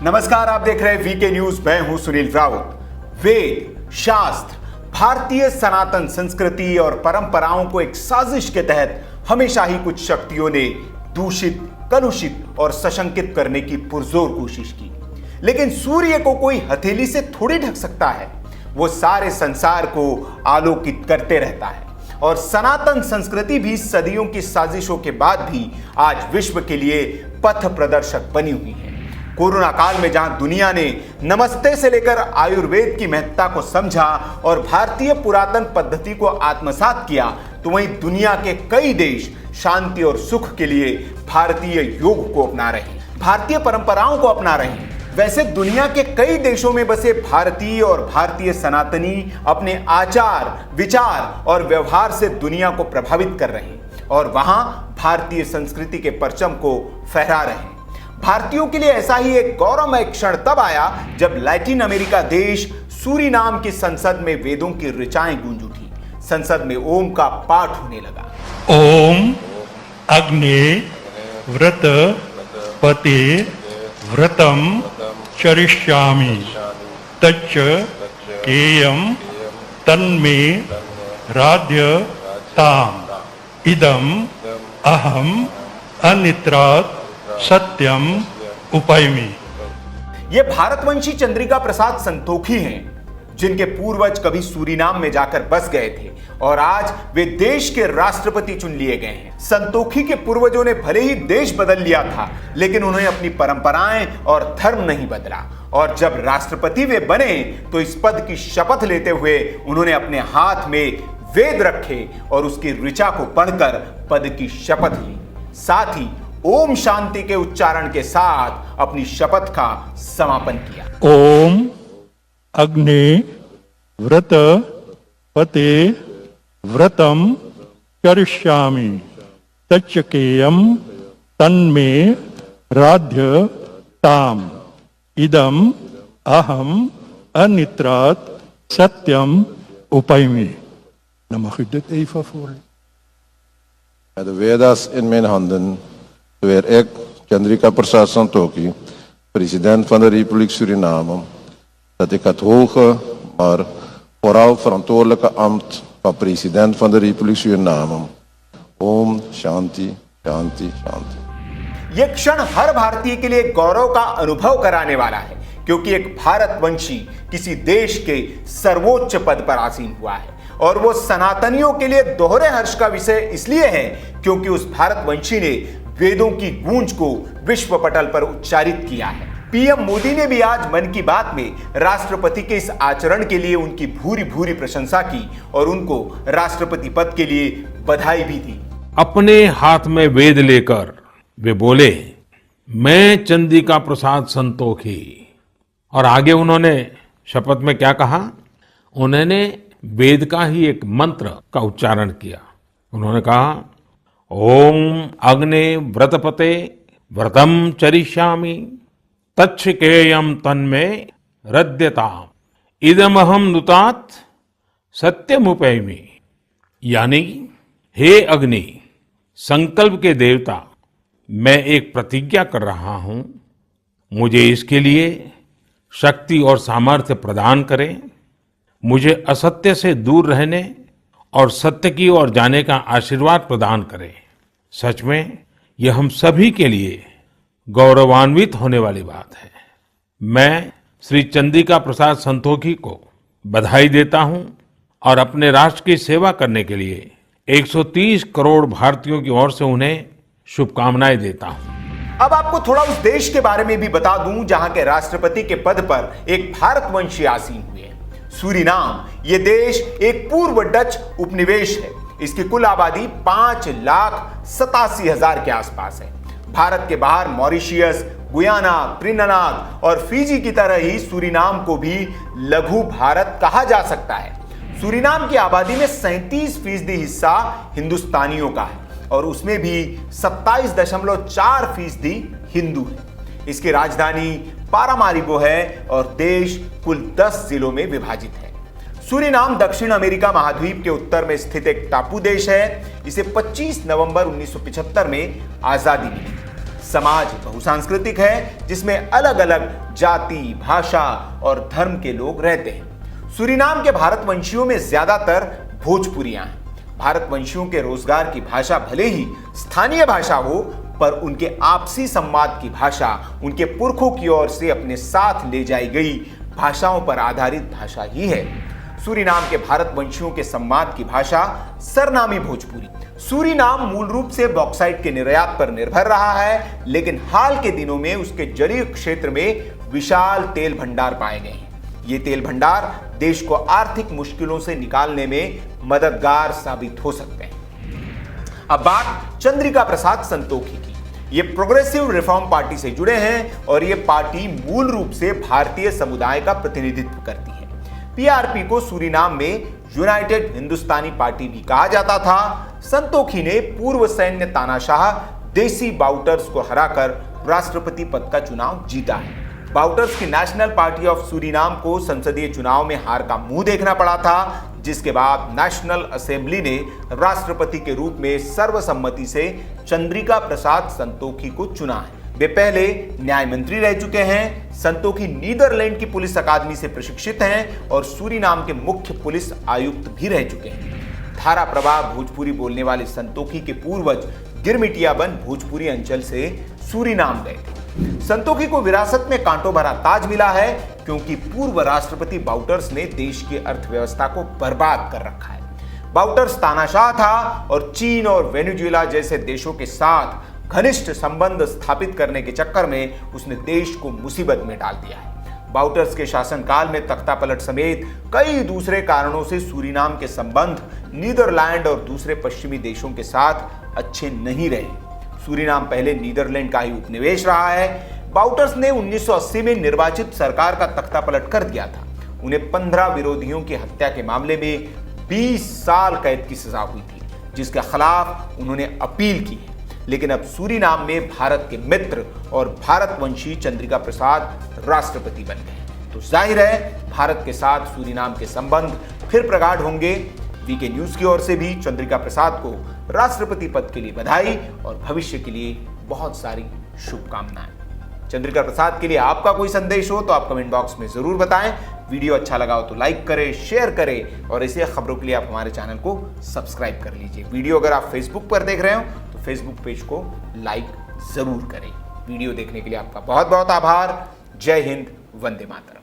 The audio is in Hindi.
नमस्कार, आप देख रहे हैं वीके न्यूज। मैं हूं सुनील राउत। वेद, शास्त्र, भारतीय सनातन संस्कृति और परंपराओं को एक साजिश के तहत हमेशा ही कुछ शक्तियों ने दूषित, कलुषित और सशंकित करने की पुरजोर कोशिश की। लेकिन सूर्य को कोई हथेली से थोड़ी ढक सकता है। वो सारे संसार को आलोकित करते रहता है और सनातन संस्कृति भी सदियों की साजिशों के बाद भी आज विश्व के लिए पथ प्रदर्शक बनी हुई है। कोरोना काल में जहां दुनिया ने नमस्ते से लेकर आयुर्वेद की महत्ता को समझा और भारतीय पुरातन पद्धति को आत्मसात किया, तो वहीं दुनिया के कई देश शांति और सुख के लिए भारतीय योग को अपना रहे हैं, भारतीय परंपराओं को अपना रहे हैं। वैसे दुनिया के कई देशों में बसे भारतीय और भारतीय सनातनी अपने आचार, विचार और व्यवहार से दुनिया को प्रभावित कर रहे हैं और वहां भारतीय संस्कृति के परचम को फहरा रहे हैं। भारतीयों के लिए ऐसा ही एक गौरवमय क्षण तब आया जब लैटिन अमेरिका देश सूरीनाम की संसद में वेदों की ऋचाएं गूंज उठी। संसद में ओम का पाठ होने लगा। ओम अग्नि व्रत पते व्रतम चरिष्यामि तच्च केयम तन्मे राध्य ताम इदम अहम अनित्रात् सत्यम उपैमि। ये भारतवंशी चंद्रिका प्रसाद संतोखी हैं, जिनके पूर्वज कभी सूरीनाम में जाकर बस गए थे और आज वे देश के राष्ट्रपति चुन लिए गए हैं। संतोखी के पूर्वजों ने भले ही देश बदल लिया था, लेकिन उन्होंने अपनी परंपराएं और धर्म नहीं बदला और जब राष्ट्रपति वे बने तो इस पद की शपथ लेते हुए उन्होंने अपने हाथ में वेद रखे और उसकी ऋचा को पढ़कर पद की शपथ ली। साथ ही ओम शांति के उच्चारण के साथ अपनी शपथ का समापन किया। ओम अग्नि व्रत पते व्रतम करिष्यामि तच्च केयम तन्मे राध्य ताम इदम अहम अनित्रात् सत्यम उपैमि. Dan mag u dit even voorlezen. De Veda's in mijn handen, terwijl ik, Chandrika Prasad Santokhi, president van de Republiek Suriname, dat ik het hoge, maar vooral verantwoordelijke ambt van president van de Republiek Suriname. Om Shanti, Shanti, Shanti. यह क्षण हर भारतीय के लिए गौरव का अनुभव कराने वाला है, क्योंकि एक भारतवंशी किसी देश के सर्वोच्च पद पर आसीन हुआ है और वो सनातनियों के लिए दोहरे हर्ष का विषय इसलिए है क्योंकि उस भारतवंशी ने वेदों की गूंज को विश्व पटल पर उच्चारित किया है। पीएम मोदी ने भी आज मन की बात में राष्ट्रपति के इस आचरण के लिए उनकी भूरी भूरी प्रशंसा की और उनको राष्ट्रपति पद के लिए बधाई भी दी। अपने हाथ में वेद लेकर वे बोले, मैं चंद्रिका प्रसाद संतोखी। और आगे उन्होंने शपथ में क्या कहा? उन्होंने वेद का ही एक मंत्र का उच्चारण किया। उन्होंने कहा, ओम अग्ने व्रतपते व्रतम चरिष्यामि तच्छकेयम तन्मे रद्यताम इदमहम नुतात सत्यमुपैमि। यानी, हे अग्नि, संकल्प के देवता, मैं एक प्रतिज्ञा कर रहा हूं, मुझे इसके लिए शक्ति और सामर्थ्य प्रदान करें, मुझे असत्य से दूर रहने और सत्य की ओर जाने का आशीर्वाद प्रदान करें। सच में यह हम सभी के लिए गौरवान्वित होने वाली बात है। मैं श्री चंद्रिका प्रसाद संतोखी को बधाई देता हूं और अपने राष्ट्र की सेवा करने के लिए 130 करोड़ भारतीयों की ओर से उन्हें शुभकामनाएं देता हूं। अब आपको थोड़ा उस देश के बारे में भी बता दूं जहां के राष्ट्रपति के पद पर एक भारतवंशी आसीन हुए हैं। सूरीनाम ये देश एक पूर्व डच उपनिवेश है। इसकी कुल आबादी 5,87,000 के आसपास है। भारत के बाहर मॉरिशियस, गुयाना, त्रिनिदाद और फिजी की तरह ही सूरीनाम को भी लघु भारत कहा जा सकता है। सूरीनाम की आबादी में 37% हिस्सा हिंदुस्तानियों का है और उसमें भी 27.4% हिंदू है। इसकी राजधानी पारामारिबो है और देश कुल 10 जिलों में विभाजित है। सूरीनाम दक्षिण अमेरिका महाद्वीप के उत्तर में स्थित एक टापू देश है। इसे 25 नवंबर 1975 में आजादी मिली। समाज बहुसांस्कृतिक है जिसमें अलग अलग जाति, भाषा और धर्म के लोग रहते हैं। सूरीनाम के भारतवंशियों में ज्यादातर भोजपुरियां हैं। भारतवंशियों के रोजगार की भाषा भले ही स्थानीय भाषा हो, पर उनके आपसी संवाद की भाषा उनके पुरखों की ओर से अपने साथ ले जाई गई भाषाओं पर आधारित भाषा ही है। सूरीनाम के भारतवंशियों के संवाद की भाषा सरनामी भोजपुरी। सूरीनाम मूल रूप से बॉक्साइट के निर्यात पर निर्भर रहा है, लेकिन हाल के दिनों में उसके जलीय क्षेत्र में विशाल तेल भंडार पाए गए हैं। ये तेल भंडार देश को आर्थिक मुश्किलों से निकालने में मददगार साबित हो सकते हैं। अब बात चंद्रिका प्रसाद संतोखी की। ये प्रोग्रेसिव रिफॉर्म पार्टी से जुड़े हैं और ये पार्टी मूल रूप से भारतीय समुदाय का प्रतिनिधित्व करती है। पीआरपी को सूरीनाम में यूनाइटेड हिंदुस्तानी पार्टी भी कहा जाता था। संतोखी ने पूर्व सैन्य तानाशाह देसी बाउटर्स को हराकर राष्ट्रपति पद का चुनाव जीता है। बाउटर्स की नेशनल पार्टी ऑफ सूरीनाम को संसदीय चुनाव में हार का मुंह देखना पड़ा था, जिसके बाद नेशनल असेंबली ने राष्ट्रपति के रूप में सर्वसम्मति से चंद्रिका प्रसाद संतोखी को चुना है। वे पहले न्याय मंत्री रह चुके हैं। संतोखी नीदरलैंड की पुलिस अकादमी से प्रशिक्षित हैं और सूरीनाम के मुख्य पुलिस आयुक्त भी रह चुके हैं। धारा प्रवाह भोजपुरी बोलने वाले संतोखी के पूर्वज गिरमिटियाबन भोजपुरी अंचल से सूरीनाम गए थे। संतोखी को विरासत में कांटों भरा ताज मिला है, क्योंकि पूर्व राष्ट्रपति बाउटर्स ने देश की अर्थव्यवस्था को बर्बाद कर रखा है। बाउटर्स तानाशाह था और चीन और वेनेजुएला जैसे देशों के साथ घनिष्ठ संबंध स्थापित करने के चक्कर में उसने देश को मुसीबत में डाल दिया है। बाउटर्स के शासनकाल में तख्तापलट समेत कई दूसरे कारणों से सूरीनाम के संबंध नीदरलैंड और दूसरे पश्चिमी देशों के साथ अच्छे नहीं रहे। सूरीनाम पहले नीदरलैंड का ही उपनिवेश रहा है। बाउटर्स ने 1980 में निर्वाचित सरकार का तख्तापलट कर दिया था। उन्हें 15 विरोधियों की हत्या के मामले में 20 साल कैद की सजा हुई थी, जिसके खिलाफ उन्होंने अपील की है। लेकिन अब सूरीनाम में भारत के मित्र और भारतवंशी चंद्रिका प्रसाद राष्ट्रपति बन गए, तो जाहिर है भारत के साथ सूरीनाम के संबंध फिर प्रगाढ़ होंगे। वीके न्यूज की ओर से भी चंद्रिका प्रसाद को राष्ट्रपति पद के लिए बधाई और भविष्य के लिए बहुत सारी शुभकामनाएं। चंद्रिका प्रसाद के लिए आपका कोई संदेश हो तो आप कमेंट बॉक्स में जरूर बताएं। वीडियो अच्छा लगा हो तो लाइक करें, शेयर करें और ऐसी खबरों के लिए आप हमारे चैनल को सब्सक्राइब कर लीजिए। वीडियो अगर आप फेसबुक पर देख रहे हो तो फेसबुक पेज को लाइक जरूर करें। वीडियो देखने के लिए आपका बहुत बहुत आभार। जय हिंद, वंदे मातरम।